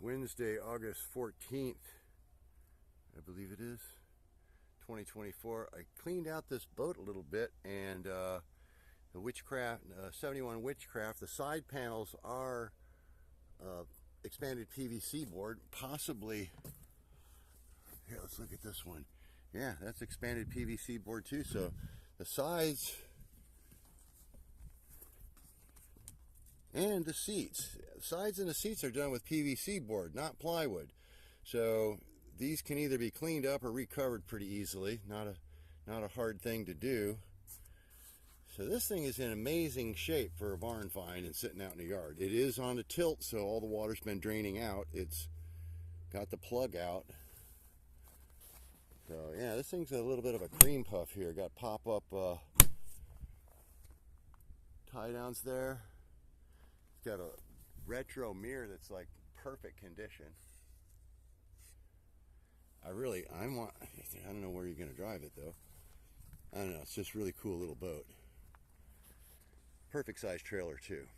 Wednesday, August 14th, I believe it is, 2024. I cleaned out this boat a little bit, and the Whichcraft, 71 Whichcraft, the side panels are expanded PVC board, possibly. Here, let's look at this one. Yeah, that's expanded PVC board too. So the sides and the seats, and the seats are done with PVC board, not plywood. So these can either be cleaned up or recovered pretty easily. Not a hard thing to do. So this thing is in amazing shape for a barn find and sitting out in the yard. It is on a tilt, so all the water's been draining out. It's got the plug out. So yeah, this thing's a little bit of a cream puff here. Got pop-up tie downs there. It's got a retro mirror that's like perfect condition. I don't know where you're gonna drive it though. I don't know, it's just a really cool little boat. Perfect size trailer too.